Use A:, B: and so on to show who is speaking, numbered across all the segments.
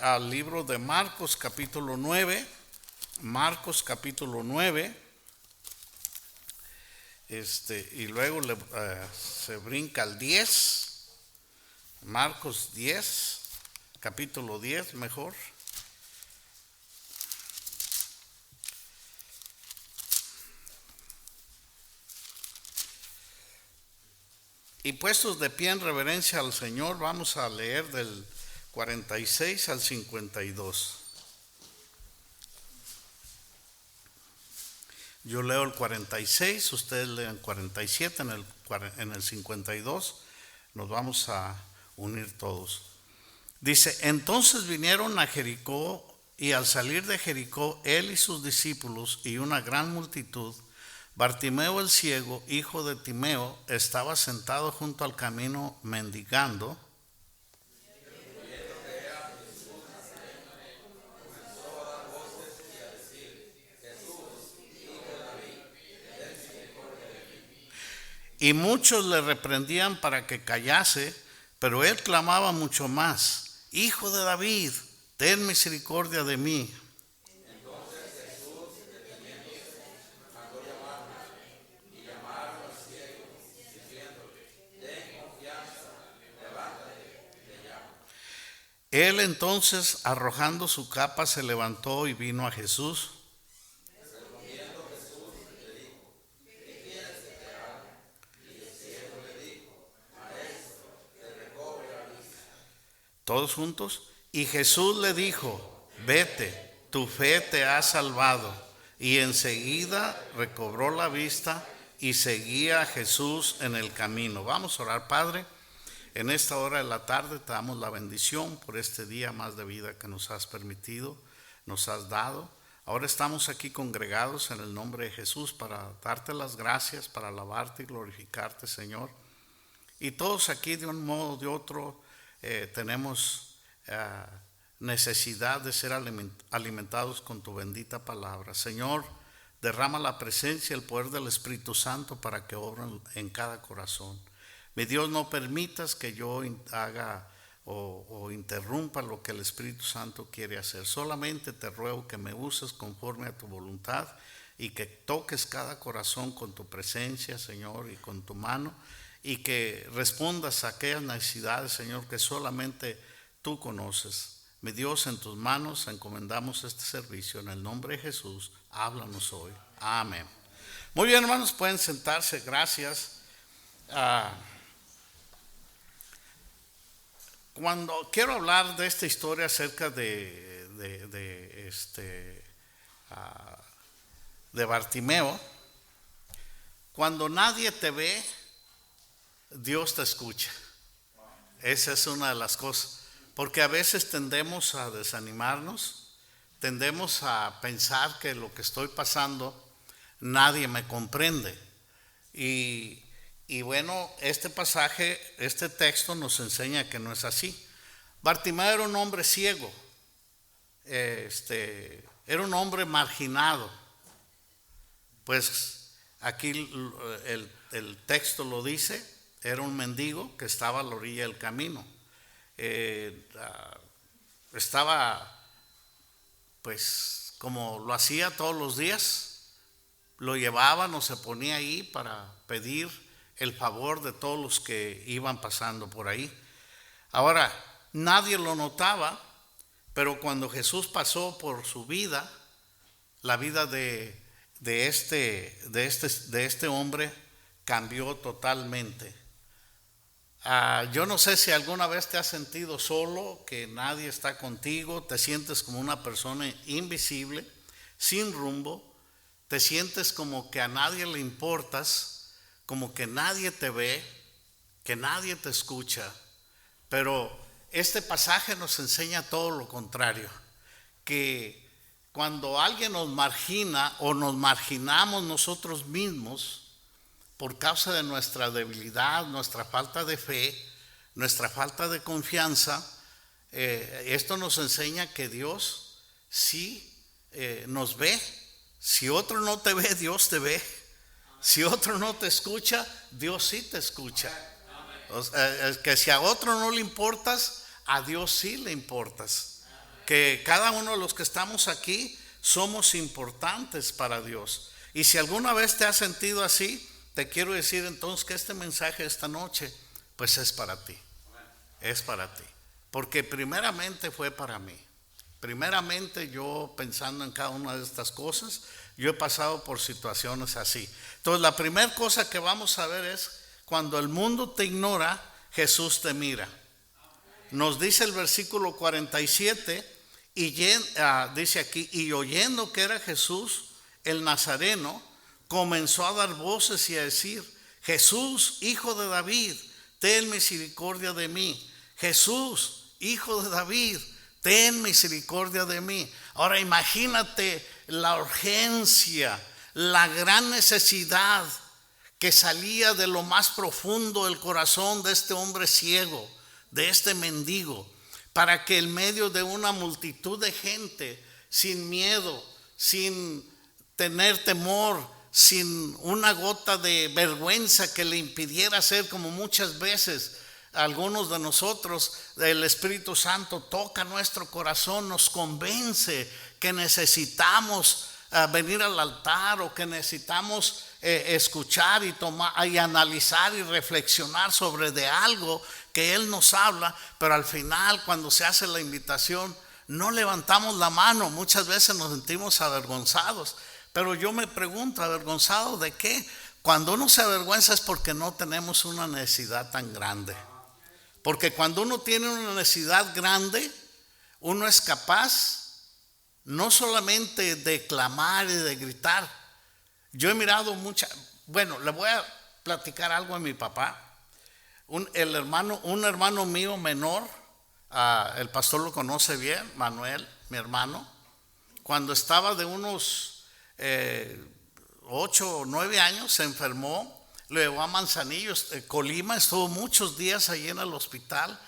A: Al libro de Marcos capítulo 9, Marcos capítulo 9, y luego se brinca al 10, Marcos 10, capítulo 10 mejor. Y puestos de pie en reverencia al Señor, vamos a leer del 46 al 52. Yo leo el 46, ustedes leen 47, en el 52 nos vamos a unir todos. Dice: entonces vinieron a Jericó, y al salir de Jericó, él y sus discípulos y una gran multitud, Bartimeo el ciego, hijo de Timeo, estaba sentado junto al camino mendigando. Y muchos le reprendían para que callase, pero él clamaba mucho más: Hijo de David, ten misericordia de mí.
B: Entonces Jesús, deteniéndose, mandó llamarlo, y llamaron al ciego, diciéndole: ten confianza, levántate, te llamo.
A: Él entonces, arrojando su capa, se levantó y vino a Jesús.
B: Respondiendo Jesús le dijo: ¿qué quieres que te haga? Y el ciego le dijo: Maestro, que recobre la vista.
A: Todos juntos. Y Jesús le dijo: vete, tu fe te ha salvado. Y enseguida recobró la vista y seguía a Jesús en el camino. Vamos a orar. Padre, en esta hora de la tarde te damos la bendición por este día más de vida que nos has permitido, nos has dado. Ahora estamos aquí congregados en el nombre de Jesús para darte las gracias, para alabarte y glorificarte, Señor. Y todos aquí, de un modo o de otro, tenemos necesidad de ser alimentados con tu bendita palabra. Señor, derrama la presencia y el poder del Espíritu Santo para que obren en cada corazón. Mi Dios, no permitas que yo haga o interrumpa lo que el Espíritu Santo quiere hacer. Solamente te ruego que me uses conforme a tu voluntad y que toques cada corazón con tu presencia, Señor, y con tu mano, y que respondas a aquellas necesidades, Señor, que solamente tú conoces. Mi Dios, en tus manos encomendamos este servicio. En el nombre de Jesús, háblanos hoy. Amén. Muy bien, hermanos, pueden sentarse. Gracias. Cuando quiero hablar de esta historia acerca de Bartimeo, cuando nadie te ve, Dios te escucha. Esa es una de las cosas, porque a veces tendemos a desanimarnos, tendemos a pensar que lo que estoy pasando nadie me comprende. Y bueno, este pasaje, este texto nos enseña que no es así. Bartimeo era un hombre ciego, era un hombre marginado. Pues aquí el texto lo dice, era un mendigo que estaba a la orilla del camino. Estaba, pues, como lo hacía todos los días, lo llevaban o se ponía ahí para pedir el favor de todos los que iban pasando por ahí. Ahora, nadie lo notaba, pero cuando Jesús pasó por su vida, la vida de este hombre cambió totalmente. Yo no sé si alguna vez te has sentido solo, que nadie está contigo, te sientes como una persona invisible, sin rumbo, te sientes como que a nadie le importas, como que nadie te ve, que nadie te escucha. Pero este pasaje nos enseña todo lo contrario, que cuando alguien nos margina o nos marginamos nosotros mismos por causa de nuestra debilidad, nuestra falta de fe, nuestra falta de confianza, esto nos enseña que Dios sí nos ve. Si otro no te ve, Dios te ve. Si otro no te escucha, Dios sí te escucha. O sea, que si a otro no le importas, a Dios sí le importas. Que cada uno de los que estamos aquí somos importantes para Dios. Y si alguna vez te has sentido así, te quiero decir entonces que este mensaje esta noche pues es para ti. Es para ti. Porque primeramente fue para mí. Primeramente yo, pensando en cada una de estas cosas, yo he pasado por situaciones así. Entonces la primera cosa que vamos a ver es: cuando el mundo te ignora, Jesús te mira. Nos dice el versículo 47, dice aquí: y oyendo que era Jesús el Nazareno, comenzó a dar voces y a decir: Jesús, hijo de David, ten misericordia de mí. Jesús, hijo de David, ten misericordia de mí. Ahora imagínate la urgencia, la gran necesidad que salía de lo más profundo del corazón de este hombre ciego, de este mendigo, para que en medio de una multitud de gente, sin miedo, sin tener temor, sin una gota de vergüenza que le impidiera hacer como muchas veces algunos de nosotros, el Espíritu Santo toca nuestro corazón, nos convence que necesitamos venir al altar, o que necesitamos escuchar y tomar y analizar y reflexionar sobre de algo que Él nos habla, pero al final, cuando se hace la invitación, no levantamos la mano. Muchas veces nos sentimos avergonzados, pero yo me pregunto, ¿avergonzado de qué? Cuando uno se avergüenza es porque no tenemos una necesidad tan grande. Porque cuando uno tiene una necesidad grande, uno es capaz no solamente de clamar y de gritar. Yo he mirado bueno, le voy a platicar algo a mi papá. Un hermano mío menor, el pastor lo conoce bien, Manuel, mi hermano, cuando estaba de unos 8 o 9 años, se enfermó. Lo llevó a Manzanillo, Colima, estuvo muchos días allí en el hospital.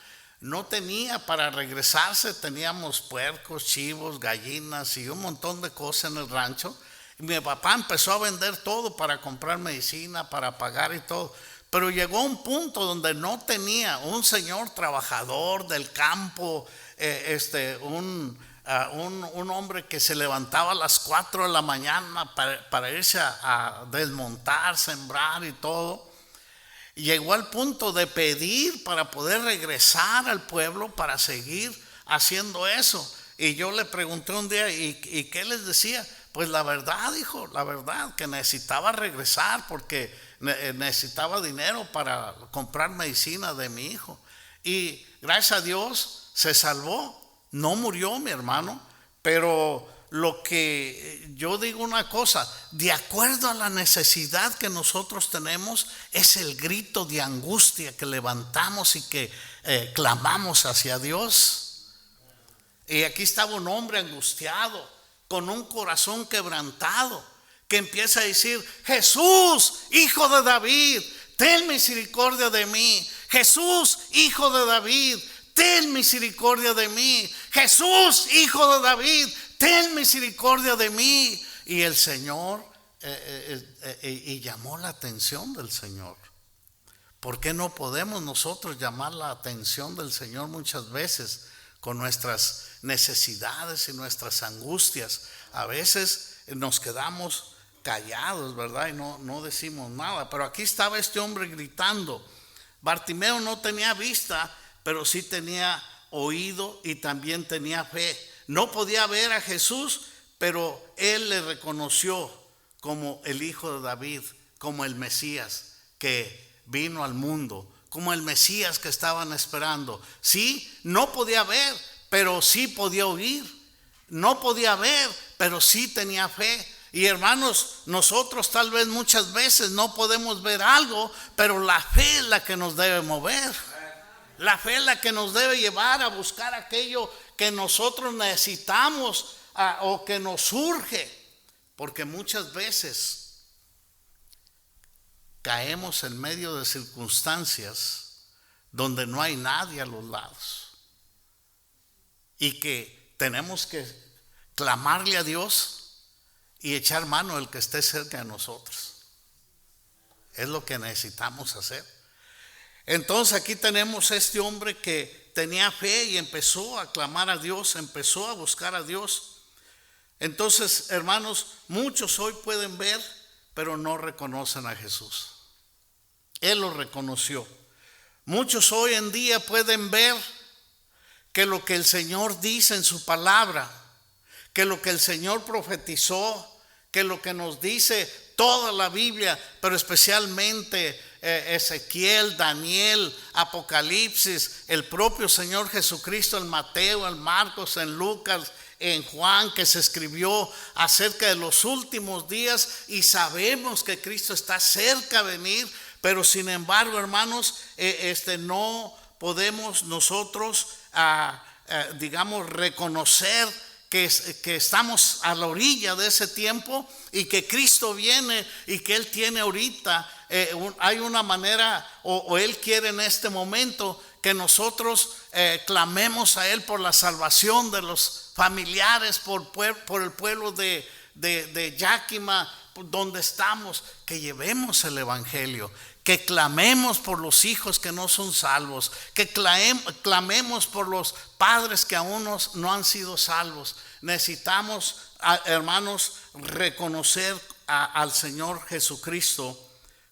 A: No tenía para regresarse, teníamos puercos, chivos, gallinas y un montón de cosas en el rancho. Y mi papá empezó a vender todo para comprar medicina, para pagar y todo. Pero llegó a un punto donde no tenía. Un señor trabajador del campo, un hombre que se levantaba a las 4 de la mañana para irse a desmontar, sembrar y todo. Llegó al punto de pedir para poder regresar al pueblo para seguir haciendo eso. Y yo le pregunté un día, ¿y qué les decía? Pues la verdad, hijo, la verdad, que necesitaba regresar porque necesitaba dinero para comprar medicina de mi hijo. Y gracias a Dios se salvó. No murió mi hermano, pero lo que yo digo una cosa, de acuerdo a la necesidad que nosotros tenemos, es el grito de angustia que levantamos y que clamamos hacia Dios. Y aquí estaba un hombre angustiado, con un corazón quebrantado, que empieza a decir: Jesús, hijo de David, ten misericordia de mí. Jesús, hijo de David, ten misericordia de mí. Jesús, hijo de David, ten misericordia de mí. Y el Señor, y llamó la atención del Señor. ¿Por qué no podemos nosotros llamar la atención del Señor muchas veces con nuestras necesidades y nuestras angustias? A veces nos quedamos callados, ¿verdad? Y no decimos nada. Pero aquí estaba este hombre gritando. Bartimeo no tenía vista, pero sí tenía oído y también tenía fe. No podía ver a Jesús, pero él le reconoció como el Hijo de David, como el Mesías que vino al mundo, como el Mesías que estaban esperando. Sí, no podía ver, pero sí podía oír. No podía ver, pero sí tenía fe. Y hermanos, nosotros tal vez muchas veces no podemos ver algo, pero la fe es la que nos debe mover. La fe es la que nos debe llevar a buscar aquello que nosotros necesitamos o que nos surge. Porque muchas veces caemos en medio de circunstancias donde no hay nadie a los lados. Y que tenemos que clamarle a Dios y echar mano del que esté cerca de nosotros. Es lo que necesitamos hacer. Entonces aquí tenemos este hombre que tenía fe y empezó a clamar a Dios, empezó a buscar a Dios. Entonces, hermanos, muchos hoy pueden ver, pero no reconocen a Jesús. Él lo reconoció. Muchos hoy en día pueden ver que lo que el Señor dice en su palabra, que lo que el Señor profetizó, que lo que nos dice toda la Biblia, pero especialmente Ezequiel, Daniel, Apocalipsis, el propio Señor Jesucristo, en Mateo, en Marcos, en Lucas, en Juan, que se escribió acerca de los últimos días, y sabemos que Cristo está cerca de venir, pero sin embargo, hermanos, no podemos nosotros, digamos, reconocer que estamos a la orilla de ese tiempo y que Cristo viene y que Él tiene ahorita, hay una manera, o Él quiere en este momento que nosotros clamemos a Él por la salvación de los familiares, por el pueblo de Yakima, donde estamos, que llevemos el evangelio, que clamemos por los hijos que no son salvos, que clamemos por los padres que aún no han sido salvos. Necesitamos, hermanos, reconocer al Señor Jesucristo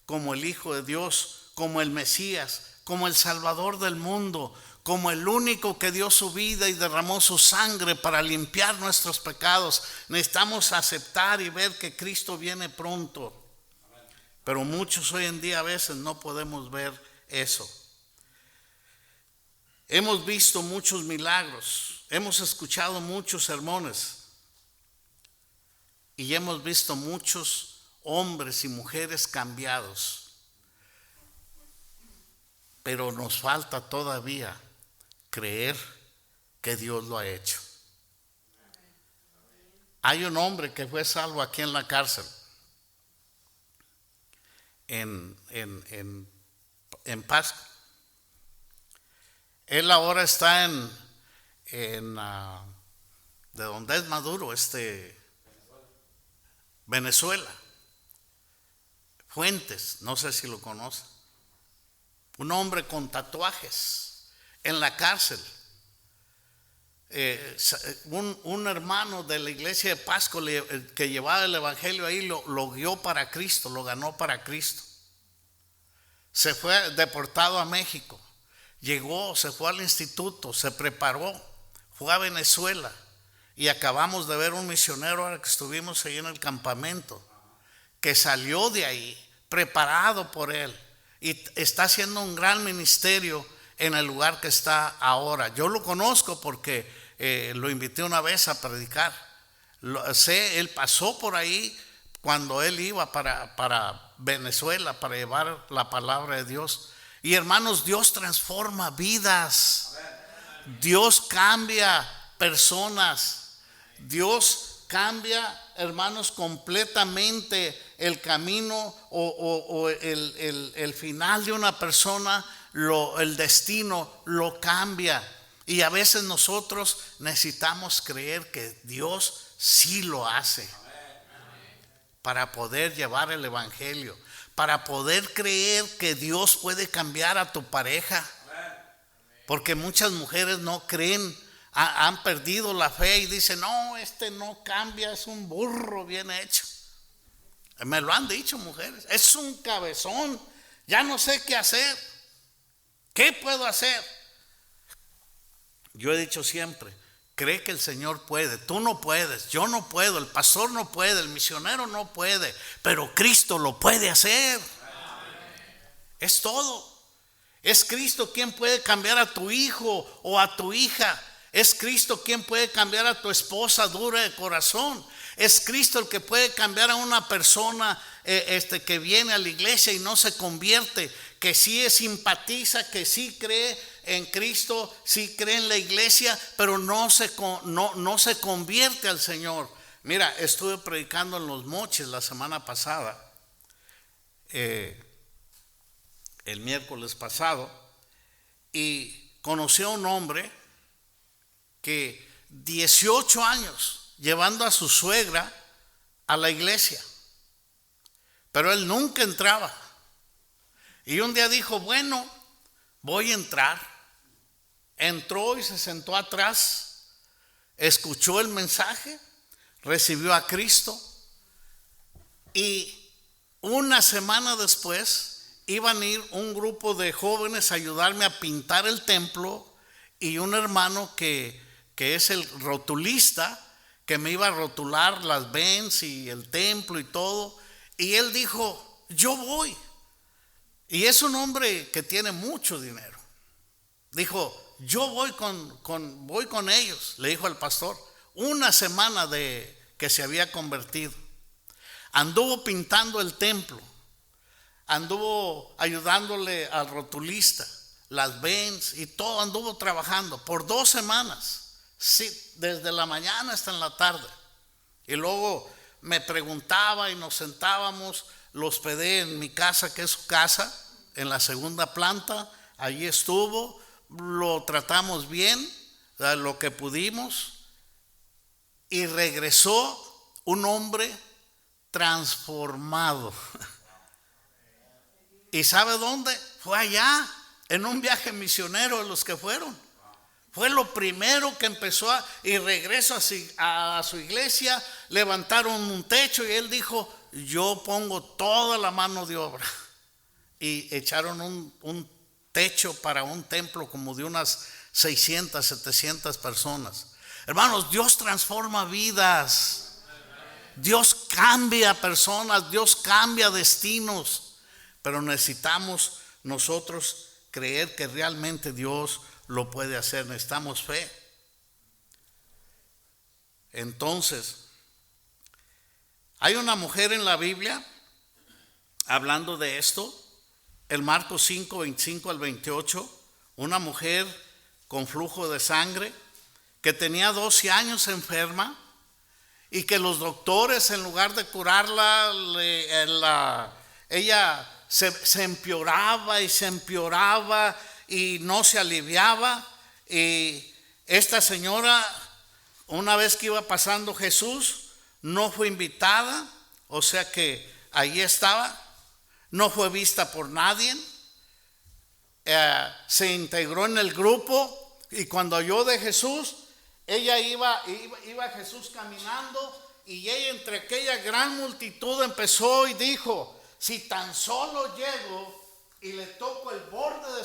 A: como el Hijo de Dios, como el Mesías, como el Salvador del mundo, como el único que dio su vida y derramó su sangre para limpiar nuestros pecados. Necesitamos aceptar y ver que Cristo viene pronto. Pero muchos hoy en día a veces no podemos ver eso. Hemos visto muchos milagros, hemos escuchado muchos sermones y hemos visto muchos hombres y mujeres cambiados. Pero nos falta todavía creer que Dios lo ha hecho. Hay un hombre que fue salvo aquí en la cárcel, en Pasco. Él ahora está de donde es Maduro, Venezuela. Fuentes, no sé si lo conoce. Un hombre con tatuajes en la cárcel. Un hermano de la iglesia de Pasco que llevaba el evangelio ahí lo guió para Cristo, lo ganó para Cristo. Se fue deportado a México, llegó, se fue al instituto, se preparó, fue a Venezuela y acabamos de ver un misionero ahora que estuvimos ahí en el campamento, que salió de ahí preparado por él y está haciendo un gran ministerio en el lugar que está ahora. Yo lo conozco porque lo invité una vez a predicar. Él pasó por ahí cuando él iba para Venezuela para llevar la palabra de Dios. Y hermanos, Dios transforma vidas. Dios cambia personas. Dios cambia, hermanos, completamente el camino o el final de una persona. El destino lo cambia, y a veces nosotros necesitamos creer que Dios sí lo hace para poder llevar el evangelio, para poder creer que Dios puede cambiar a tu pareja, porque muchas mujeres no creen, han perdido la fe y dicen: no, no cambia, es un burro bien hecho. Me lo han dicho mujeres, es un cabezón, ya no sé qué hacer. ¿Qué puedo hacer? Yo he dicho siempre: cree que el Señor puede. Tú no puedes, yo no puedo, el pastor no puede, el misionero no puede, pero Cristo lo puede hacer. Es todo. Es Cristo quien puede cambiar a tu hijo o a tu hija. Es Cristo quien puede cambiar a tu esposa dura de corazón. Es Cristo el que puede cambiar a una persona que viene a la iglesia y no se convierte, que sí simpatiza, que sí cree en Cristo, sí cree en la iglesia, pero no se convierte al Señor. Mira, estuve predicando en Los Mochis la semana pasada, el miércoles pasado, y conocí a un hombre que 18 años llevando a su suegra a la iglesia, pero él nunca entraba. Y un día dijo: bueno, voy a entrar. entró y se sentó atrás, escuchó el mensaje, recibió a Cristo, y una semana después iban a ir un grupo de jóvenes a ayudarme a pintar el templo, y un hermano que es el rotulista, que me iba a rotular las Benz y el templo y todo, y él dijo: yo voy. Y es un hombre que tiene mucho dinero. Dijo: yo voy voy con ellos, le dijo al pastor. Una semana de que se había convertido, anduvo pintando el templo, anduvo ayudándole al rotulista, las Benz y todo, anduvo trabajando por 2 semanas, sí, desde la mañana hasta en la tarde. Y luego me preguntaba y nos sentábamos. Lo hospedé en mi casa, que es su casa, en la segunda planta. Allí estuvo, lo tratamos bien, lo que pudimos, y regresó un hombre transformado. ¿Y sabe dónde? Fue allá, en un viaje misionero de los que fueron. Fue lo primero que empezó y regresó a su iglesia. Levantaron un techo y él dijo: yo pongo toda la mano de obra. Y echaron un techo para un templo como de unas 600, 700 personas. Hermanos, Dios transforma vidas. Dios cambia personas, Dios cambia destinos. Pero necesitamos nosotros creer que realmente Dios lo puede hacer. Necesitamos fe. Entonces, hay una mujer en la Biblia hablando de esto, en Marcos 5, 25 al 28, una mujer con flujo de sangre que tenía 12 años enferma, y que los doctores, en lugar de curarla, ella se empeoraba y se empeoraba y no se aliviaba. Y esta señora, una vez que iba pasando Jesús, no fue invitada, o sea que ahí estaba, no fue vista por nadie. Se integró en el grupo, y cuando oyó de Jesús, ella iba Jesús caminando, y ella entre aquella gran multitud empezó y dijo: si tan solo llego y le toco el borde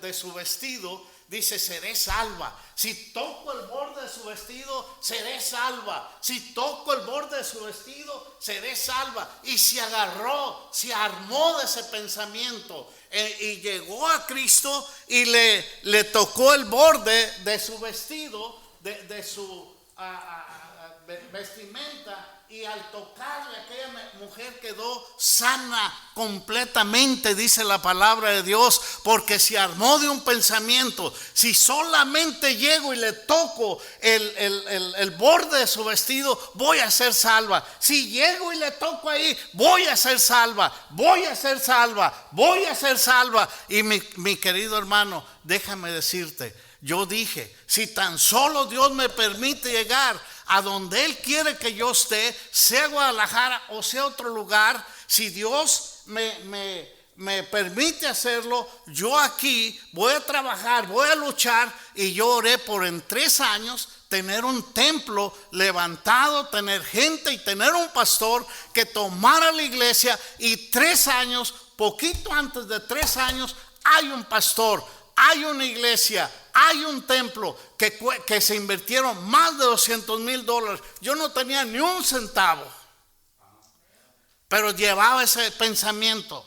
A: de su vestido, dice, seré salva. Si toco el borde de su vestido, seré salva. Si toco el borde de su vestido, seré salva. Y se agarró, se armó de ese pensamiento, y llegó a Cristo y le tocó el borde de su vestido, de su vestimenta, y al tocarle, aquella mujer quedó sana completamente, dice la palabra de Dios, porque se armó de un pensamiento: si solamente llego y le toco el borde de su vestido, voy a ser salva. Si llego y le toco ahí, voy a ser salva, voy a ser salva, voy a ser salva. Y mi querido hermano, déjame decirte, yo dije: si tan solo Dios me permite llegar a donde Él quiere que yo esté, sea Guadalajara o sea otro lugar, si Dios me permite hacerlo, yo aquí voy a trabajar, voy a luchar. Y yo oré por en 3 años tener un templo levantado, tener gente y tener un pastor que tomara la iglesia. Y 3 años, poquito antes de 3 años, hay un pastor, hay una iglesia, hay un templo que se invirtieron más de $200,000. Yo no tenía ni un centavo, pero llevaba ese pensamiento: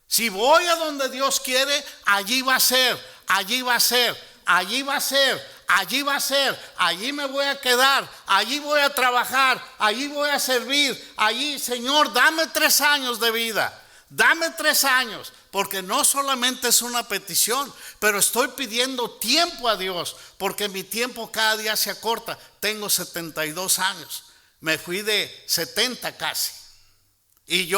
A: si voy a donde Dios quiere, allí va a ser, allí va a ser, allí va a ser, allí va a ser, allí me voy a quedar, allí voy a trabajar, allí voy a servir, allí, Señor, dame 3 años de vida. Dame 3 años, porque no solamente es una petición, pero estoy pidiendo tiempo a Dios, porque mi tiempo cada día se acorta. Tengo 72 años, me fui de 70 casi. Y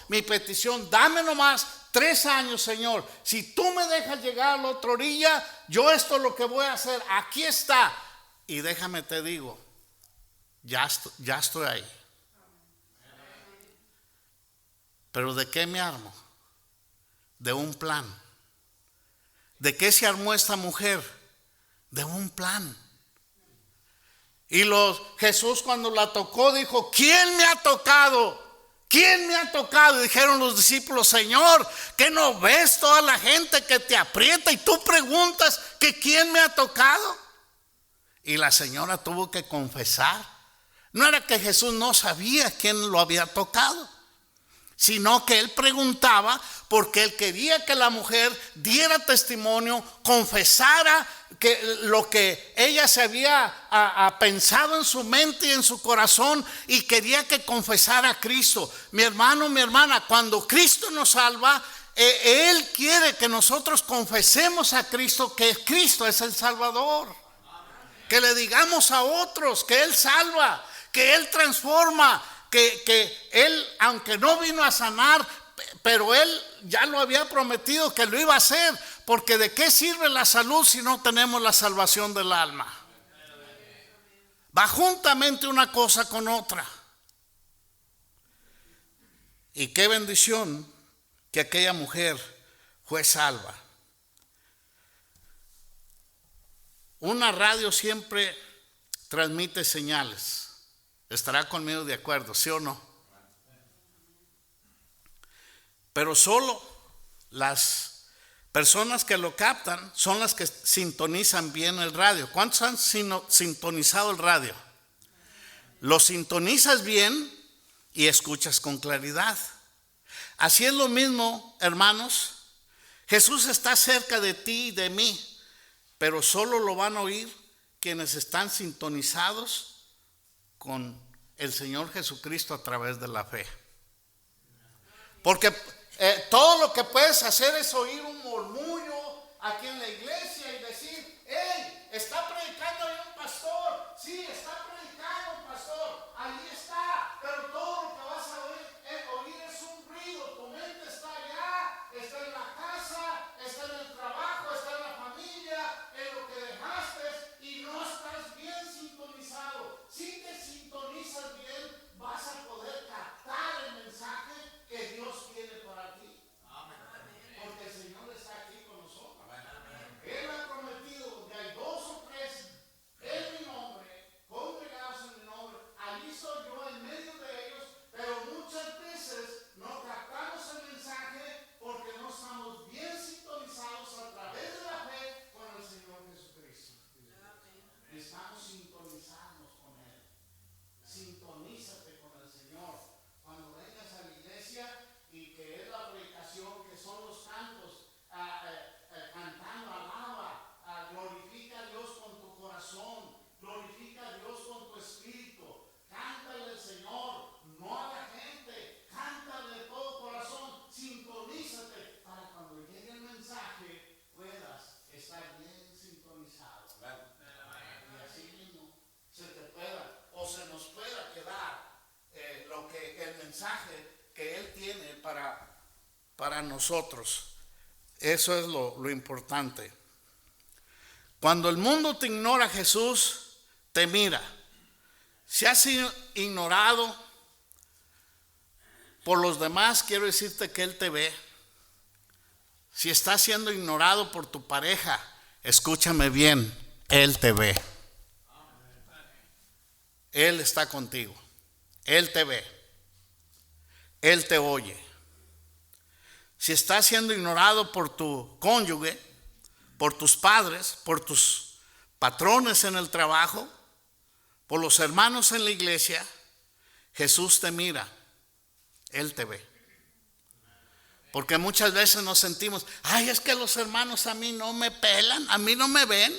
A: mi petición: dame nomás 3 años, Señor. Si tú me dejas llegar a la otra orilla, yo esto es lo que voy a hacer. Aquí está. Y déjame te digo, ya estoy ahí. Pero ¿de qué me armo? De un plan. ¿De qué se armó esta mujer? de un plan. Y Jesús cuando la tocó dijo, ¿quién me ha tocado? ¿Quién me ha tocado? Y dijeron los discípulos, Señor, ¿qué no ves toda la gente que te aprieta y tú preguntas que quién me ha tocado? Y la señora tuvo que confesar. No era que Jesús no sabía quién lo había tocado, sino que él preguntaba porque él quería que la mujer diera testimonio, confesara que lo que ella se había pensado en su mente y en su corazón, y quería que confesara a Cristo. Mi hermano, mi hermana, cuando Cristo nos salva, Él quiere que nosotros confesemos a Cristo, que Cristo es el Salvador. Que le digamos a otros que Él salva, que Él transforma, que Él, aunque no vino a sanar, pero Él ya lo había prometido que lo iba a hacer, porque ¿de qué sirve la salud si no tenemos la salvación del alma? Va juntamente una cosa con otra. Y qué bendición que aquella mujer fue salva. Una radio siempre transmite señales. ¿Estará conmigo de acuerdo, sí o no? Pero solo las personas que lo captan son las que sintonizan bien el radio. ¿Cuántos han sintonizado el radio? Lo sintonizas bien y escuchas con claridad. Así es lo mismo, hermanos. Jesús está cerca de ti y de mí, pero solo lo van a oír quienes están sintonizados con el Señor Jesucristo a través de la fe. Porque todo lo que puedes hacer es oír un murmullo aquí en la iglesia y decir, hey, está predicando ahí un pastor. Sí, está predicando un pastor, allí está, pero todo lo que vas a oír es un ruido. Tu mente está allá, está en la casa, está en el trabajo, está en la familia, en lo que dejaste, y no estás bien sintonizado. Si te sintonizas bien, vas a poder captar el mensaje que Dios tiene para ti. Porque el Señor está aquí con nosotros. Él ha prometido que hay 2 o 3 en mi nombre, congregados en mi nombre, allí soy yo en medio de ellos, pero muchas veces no captamos el mensaje porque no estamos bien sintonizados a través de la fe con el Señor Jesucristo. Estamos sintonizados con Él. Sintonízate con el Señor. Cuando vengas a la iglesia y que es la predicación, que son los cantos, cantando, alaba, glorifica a Dios con tu corazón, glorifica a Dios con tu espíritu, cántale al Señor, no a la gente, cántale de todo corazón, sintonízate para cuando llegue el mensaje puedas estar bien sintonizado. Y así mismo se te pueda o se nos pueda quedar el mensaje que Él tiene para nosotros. Eso es lo importante. Cuando el mundo te ignora, Jesús te mira. Si has sido ignorado por los demás, quiero decirte que Él te ve. Si estás siendo ignorado por tu pareja, escúchame bien, Él te ve. Él está contigo. Él te ve. Él te oye. Si estás siendo ignorado por tu cónyuge, por tus padres, por tus patrones en el trabajo, por los hermanos en la iglesia, Jesús te mira. Él te ve. Porque muchas veces nos sentimos, ay, es que los hermanos a mí no me pelan, a mí no me ven.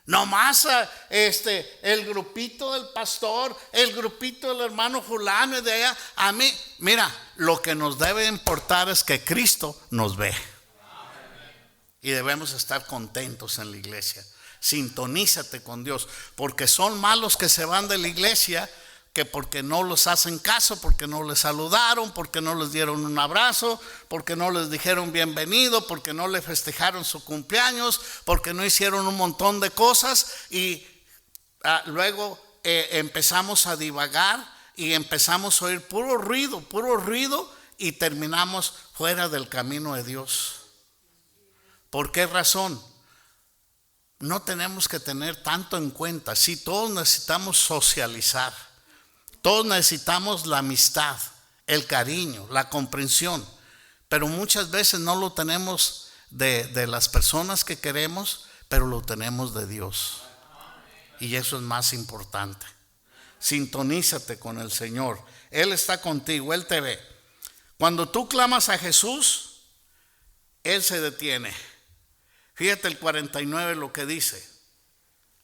A: Nomás el grupito del pastor, el grupito del hermano fulano y de allá, a mí, mira, lo que nos debe importar es que Cristo nos ve. Y debemos estar contentos en la iglesia. Sintonízate con Dios, porque son malos que se van de la iglesia, que porque no los hacen caso, porque no les saludaron, porque no les dieron un abrazo, porque no les dijeron bienvenido, porque no le festejaron su cumpleaños, porque no hicieron un montón de cosas, y luego empezamos a divagar y empezamos a oír puro ruido, y terminamos fuera del camino de Dios. ¿Por qué razón? no tenemos que tener tanto en cuenta. Sí, todos necesitamos socializar, todos necesitamos la amistad, el cariño, la comprensión, pero muchas veces no lo tenemos de las personas que queremos, pero lo tenemos de Dios, y eso es más importante. Sintonízate con el Señor, Él está contigo, Él te ve. Cuando tú clamas a Jesús, Él se detiene. Fíjate el 49 lo que dice.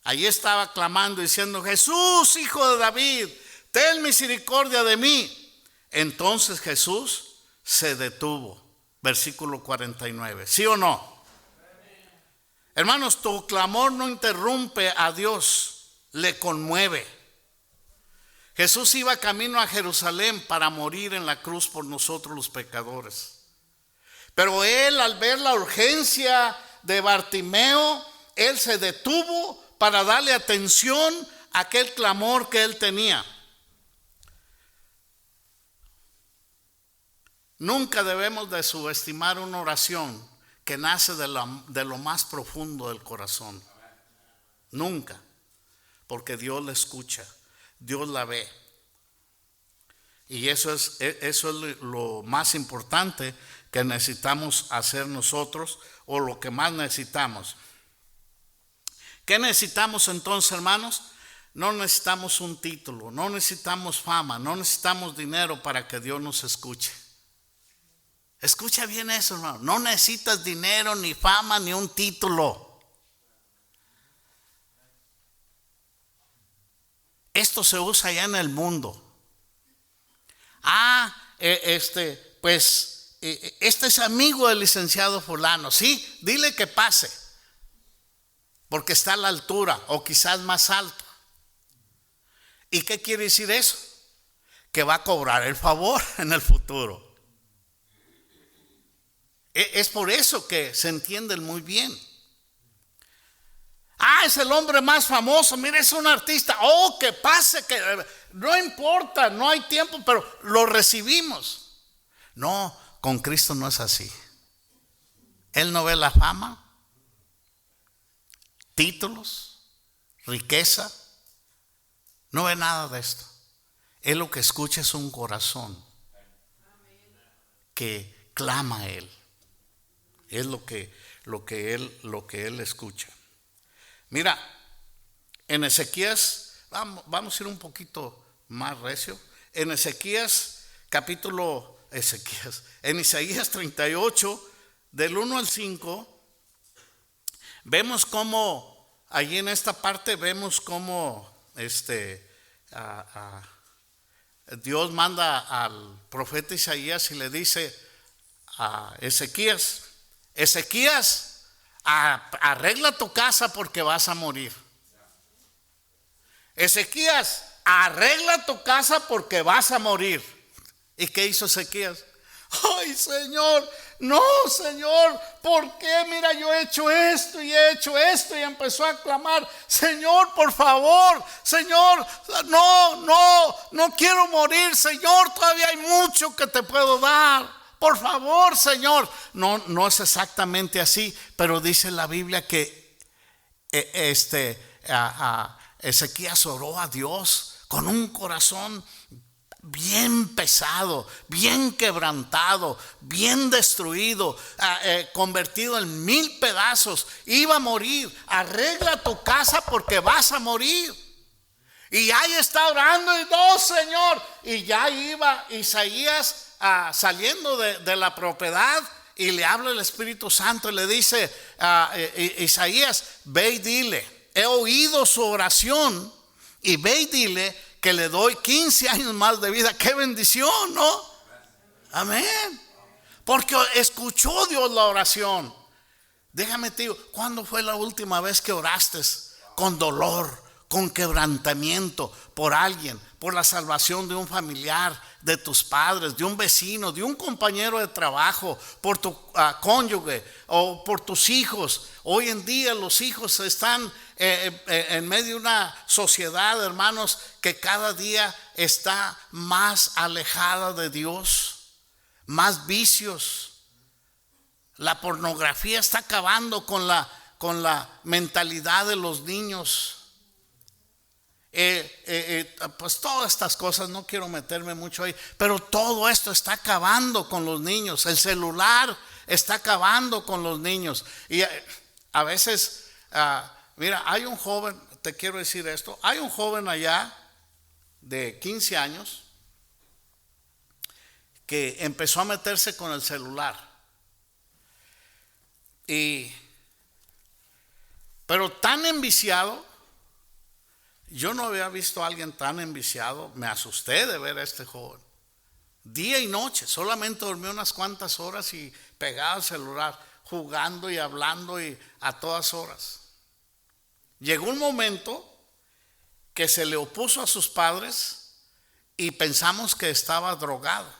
A: Allí estaba clamando diciendo: Jesús, hijo de David, ten misericordia de mí. Entonces Jesús se detuvo. Versículo 49. ¿Sí o no? Hermanos, tu clamor no interrumpe a Dios, le conmueve. Jesús iba camino a Jerusalén para morir en la cruz por nosotros los pecadores. Pero Él, al ver la urgencia de Bartimeo, Él se detuvo para darle atención a aquel clamor que él tenía. Nunca debemos de subestimar una oración que nace de lo más profundo del corazón. Nunca. Porque Dios la escucha, Dios la ve. Y eso es lo más importante que necesitamos hacer nosotros, o lo que más necesitamos. ¿Qué necesitamos entonces, hermanos? No necesitamos un título, no necesitamos fama, no necesitamos dinero para que Dios nos escuche. Escucha bien eso, hermano. No necesitas dinero, ni fama, ni un título. Esto se usa ya en el mundo. Este es amigo del licenciado fulano. Sí, dile que pase, porque está a la altura o quizás más alto. ¿Y qué quiere decir eso? Que va a cobrar el favor en el futuro. Es por eso que se entienden muy bien. Es el hombre más famoso, mira, es un artista. Que pase, que no importa, no hay tiempo, pero lo recibimos. No, con Cristo no es así. Él no ve la fama, títulos, riqueza, no ve nada de esto. Él lo que escucha es un corazón que clama a Él. Es lo que él escucha. Mira, en Ezequías, vamos a ir un poquito más recio. En en Isaías 38, del 1 al 5, vemos cómo, allí en esta parte vemos cómo Dios manda al profeta Isaías y le dice a Ezequías: arregla tu casa porque vas a morir. Ezequías, arregla tu casa porque vas a morir. ¿Y qué hizo Ezequías? Ay, Señor, no, Señor, ¿por qué? Mira, yo he hecho esto y he hecho esto. Y empezó a clamar: Señor, por favor, Señor, no quiero morir, Señor, todavía hay mucho que te puedo dar. Por favor, Señor. No es exactamente así, pero dice la Biblia que Ezequías oró a Dios con un corazón bien pesado, bien quebrantado, bien destruido, convertido en 1000 pedazos. Iba a morir. Arregla tu casa porque vas a morir. Y ahí está orando, y no, Señor. Y ya iba Isaías saliendo de la propiedad, y le habla el Espíritu Santo y le dice Isaías: ve y dile, he oído su oración, y ve y dile que le doy 15 años más de vida. ¡Qué bendición!, ¿no? Amén. Porque escuchó Dios la oración. Déjame te digo, ¿cuándo fue la última vez que oraste con dolor, con quebrantamiento por alguien, por la salvación de un familiar, de tus padres, de un vecino, de un compañero de trabajo, por tu cónyuge o por tus hijos? Hoy en día los hijos están en medio de una sociedad, hermanos, que cada día está más alejada de Dios, más vicios. La pornografía está acabando con la mentalidad de los niños. Pues todas estas cosas, no quiero meterme mucho ahí, pero todo esto está acabando con los niños. El celular está acabando con los niños. Y a veces, mira, hay un joven, te quiero decir esto, hay un joven allá de 15 años que empezó a meterse con el celular. Pero tan enviciado, yo no había visto a alguien tan enviciado. Me asusté de ver a este joven. Día y noche, solamente dormía unas cuantas horas y pegaba al celular, jugando y hablando y a todas horas. Llegó un momento que se le opuso a sus padres y pensamos que estaba drogado.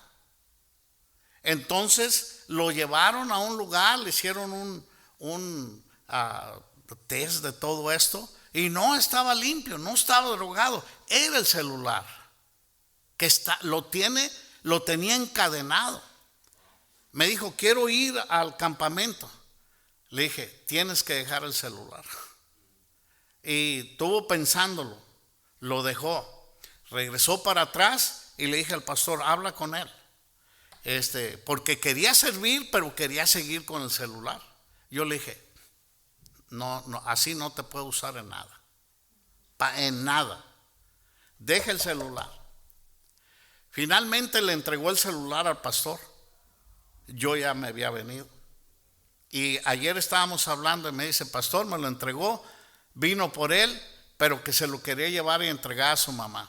A: Entonces lo llevaron a un lugar, le hicieron un test de todo esto y no estaba limpio, no estaba drogado. Era el celular que lo tenía encadenado. Me dijo, quiero ir al campamento. Le dije, tienes que dejar el celular. Y estuvo pensándolo, lo dejó. Regresó para atrás y le dije al pastor, habla con él. Porque quería servir, pero quería seguir con el celular. Yo le dije, no, así no te puedo usar en nada. En nada. Deja el celular. Finalmente le entregó el celular al pastor. Yo ya me había venido. Y ayer estábamos hablando y me dice, pastor, me lo entregó, vino por él, pero que se lo quería llevar y entregar a su mamá.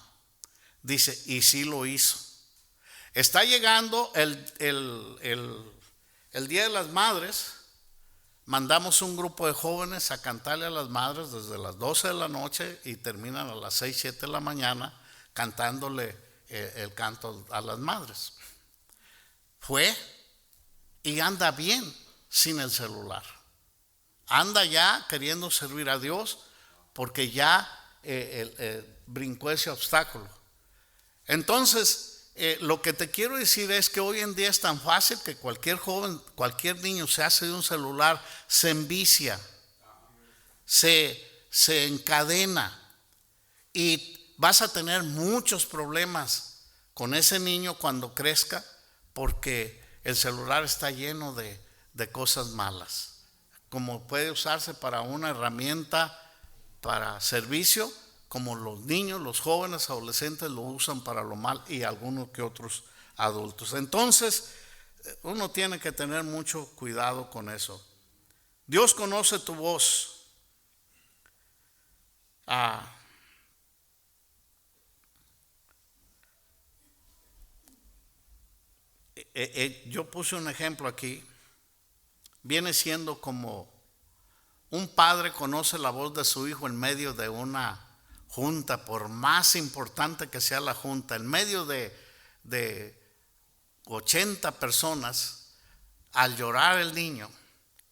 A: Dice, y sí lo hizo. Está llegando el Día de las Madres. Mandamos un grupo de jóvenes a cantarle a las madres desde las 12 de la noche y terminan a las 6, 7 de la mañana cantándole el canto a las madres. Fue y anda bien sin el celular. Anda ya queriendo servir a Dios porque ya brincó ese obstáculo. Entonces, lo que te quiero decir es que hoy en día es tan fácil que cualquier joven, cualquier niño se hace de un celular, se envicia, se encadena y vas a tener muchos problemas con ese niño cuando crezca porque el celular está lleno de cosas malas. Como puede usarse para una herramienta para servicio, como los niños, los jóvenes, adolescentes lo usan para lo mal y algunos que otros adultos. Entonces, uno tiene que tener mucho cuidado con eso. Dios conoce tu voz. Yo puse un ejemplo aquí. Viene siendo como un padre conoce la voz de su hijo en medio de una junta, por más importante que sea la junta, en medio de 80 personas, al llorar el niño,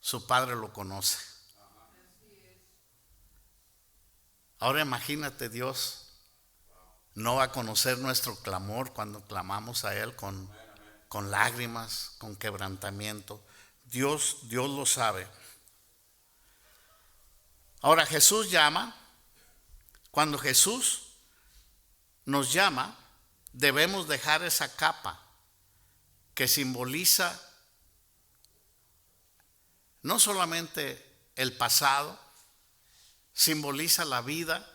A: su padre lo conoce. Ahora imagínate, Dios no va a conocer nuestro clamor cuando clamamos a Él con lágrimas, con quebrantamiento. Dios lo sabe. Ahora Jesús llama. Cuando Jesús nos llama, debemos dejar esa capa que simboliza no solamente el pasado, simboliza la vida.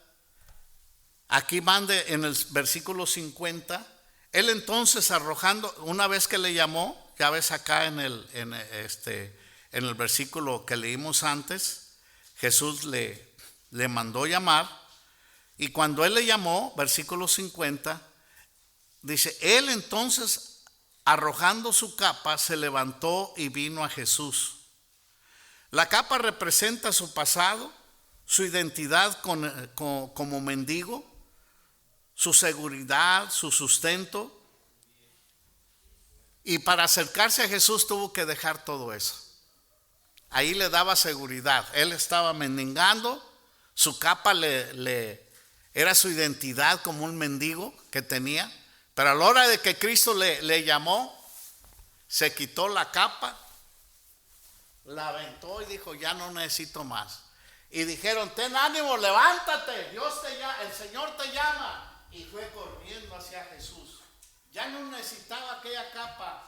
A: Aquí mande en el versículo 50, él entonces arrojando, una vez que le llamó, ya ves acá en el versículo que leímos antes, Jesús le mandó llamar. Y cuando él le llamó, versículo 50, dice, él entonces arrojando su capa se levantó y vino a Jesús. La capa representa su pasado, su identidad como mendigo, su seguridad, su sustento. Y para acercarse a Jesús tuvo que dejar todo eso. Ahí le daba seguridad. Él estaba mendigando, su capa era su identidad como un mendigo que tenía, pero a la hora de que Cristo le llamó, se quitó la capa, la aventó y dijo, ya no necesito más. Y dijeron, ten ánimo, levántate, el Señor te llama. Y fue corriendo hacia Jesús. Ya no necesitaba aquella capa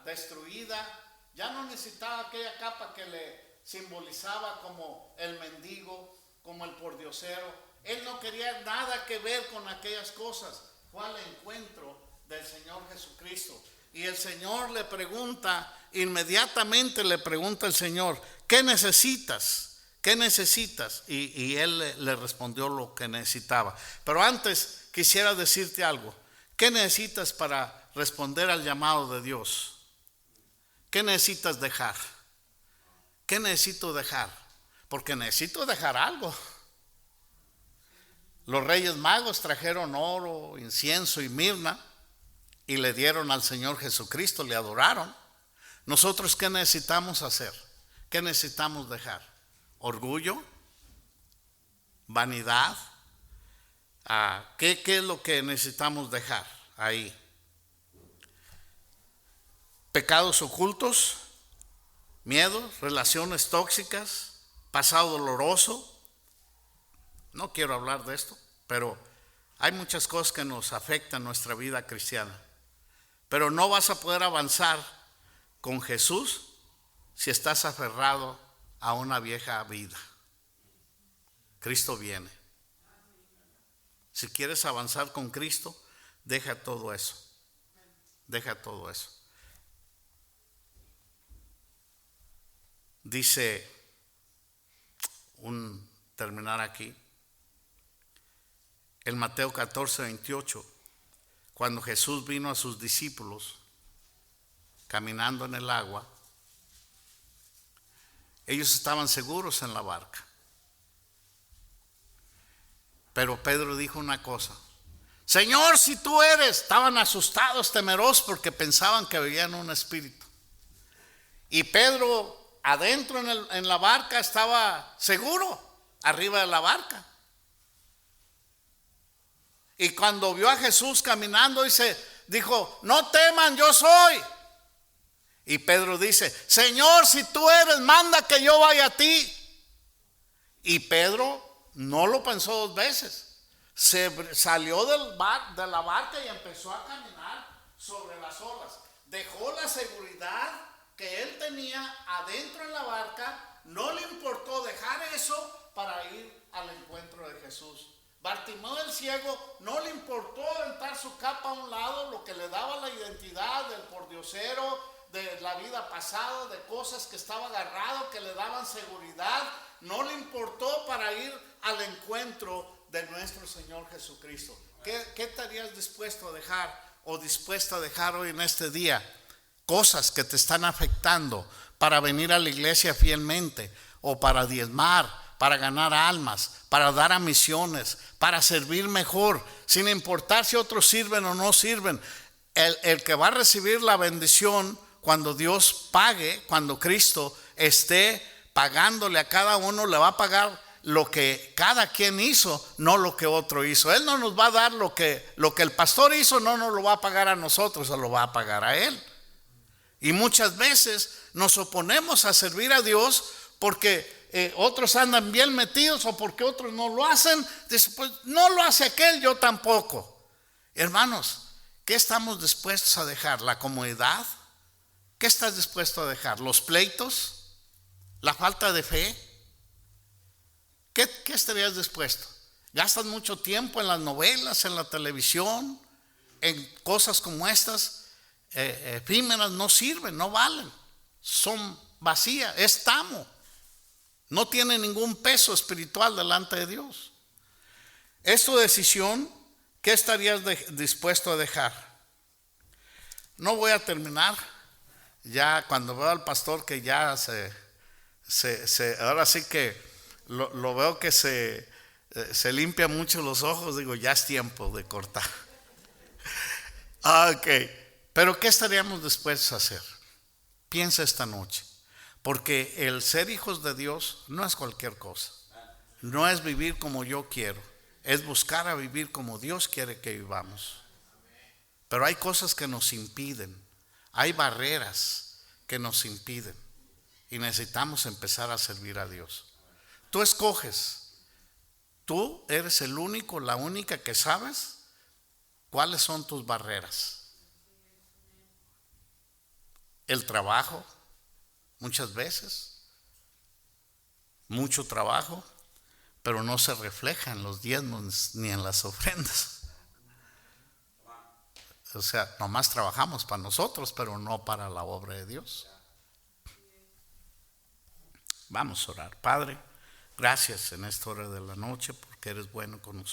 A: destruida, ya no necesitaba aquella capa que le simbolizaba como el mendigo, como el pordiosero. Él no quería nada que ver con aquellas cosas. Fue al encuentro del Señor Jesucristo. Y el Señor le pregunta, inmediatamente le pregunta el Señor, ¿qué necesitas? ¿Qué necesitas? Y él le respondió lo que necesitaba. Pero antes quisiera decirte algo. ¿Qué necesitas para responder al llamado de Dios? ¿Qué necesitas dejar? ¿Qué necesito dejar? Porque necesito dejar algo. Los Reyes Magos trajeron oro, incienso y mirna y le dieron al Señor Jesucristo, le adoraron. Nosotros, ¿qué necesitamos hacer? ¿Qué necesitamos dejar? ¿Orgullo? ¿Vanidad? ¿Qué es lo que necesitamos dejar ahí? ¿Pecados ocultos? ¿Miedos? ¿Relaciones tóxicas? ¿Pasado doloroso? No quiero hablar de esto, pero hay muchas cosas que nos afectan nuestra vida cristiana. Pero no vas a poder avanzar con Jesús si estás aferrado a una vieja vida. Cristo viene. Si quieres avanzar con Cristo, deja todo eso. Deja todo eso. Dice, terminar aquí, en Mateo 14:28, cuando Jesús vino a sus discípulos caminando en el agua, ellos estaban seguros en la barca. Pero Pedro dijo una cosa: Señor, si tú eres. Estaban asustados, temerosos, porque pensaban que veían un espíritu. Y Pedro adentro en la barca estaba seguro, arriba de la barca. Y cuando vio a Jesús caminando, dijo, no teman, yo soy. Y Pedro dice, Señor, si tú eres, manda que yo vaya a ti. Y Pedro no lo pensó dos veces. Se salió de la barca y empezó a caminar sobre las olas. Dejó la seguridad que él tenía adentro en la barca. No le importó dejar eso para ir al encuentro de Jesús. Bartimeo el ciego no le importó aventar su capa a un lado, lo que le daba la identidad del pordiosero, de la vida pasada, de cosas que estaba agarrado, que le daban seguridad. No le importó para ir al encuentro de nuestro Señor Jesucristo. ¿Qué estarías dispuesto a dejar o dispuesta a dejar hoy en este día? Cosas que te están afectando para venir a la iglesia fielmente, o para diezmar, para ganar almas, para dar a misiones, para servir mejor, sin importar si otros sirven o no sirven. El que va a recibir la bendición cuando Dios pague, cuando Cristo esté pagándole a cada uno, le va a pagar lo que cada quien hizo, no lo que otro hizo. Él no nos va a dar lo que el pastor hizo, no nos lo va a pagar a nosotros, se lo va a pagar a él. Y muchas veces nos oponemos a servir a Dios porque otros andan bien metidos, o porque otros no lo hacen. Dice, pues no lo hace aquel, yo tampoco. Hermanos, ¿qué estamos dispuestos a dejar? ¿La comodidad? ¿Qué estás dispuesto a dejar? ¿Los pleitos? ¿La falta de fe? ¿Qué estarías dispuesto? ¿Gastas mucho tiempo en las novelas, en la televisión, en cosas como estas? Efímeras, no sirven, no valen, son vacías, es tamo, no tiene ningún peso espiritual delante de Dios. Es tu decisión. ¿Qué estarías dispuesto a dejar? No voy a terminar. Ya cuando veo al pastor que ya ahora sí que lo veo que se limpia mucho los ojos, digo, ya es tiempo de cortar. Ok, pero ¿qué estaríamos dispuestos a hacer? Piensa esta noche, porque el ser hijos de Dios no es cualquier cosa. No es vivir como yo quiero, es buscar a vivir como Dios quiere que vivamos. Pero hay cosas que nos impiden, hay barreras que nos impiden. y necesitamos empezar a servir a Dios. Tú escoges, tú eres el único, la única que sabes cuáles son tus barreras. El trabajo, muchas veces, mucho trabajo, pero no se refleja en los diezmos ni en las ofrendas. O sea, nomás trabajamos para nosotros, pero no para la obra de Dios. Vamos a orar. Padre, gracias en esta hora de la noche porque eres bueno con nosotros.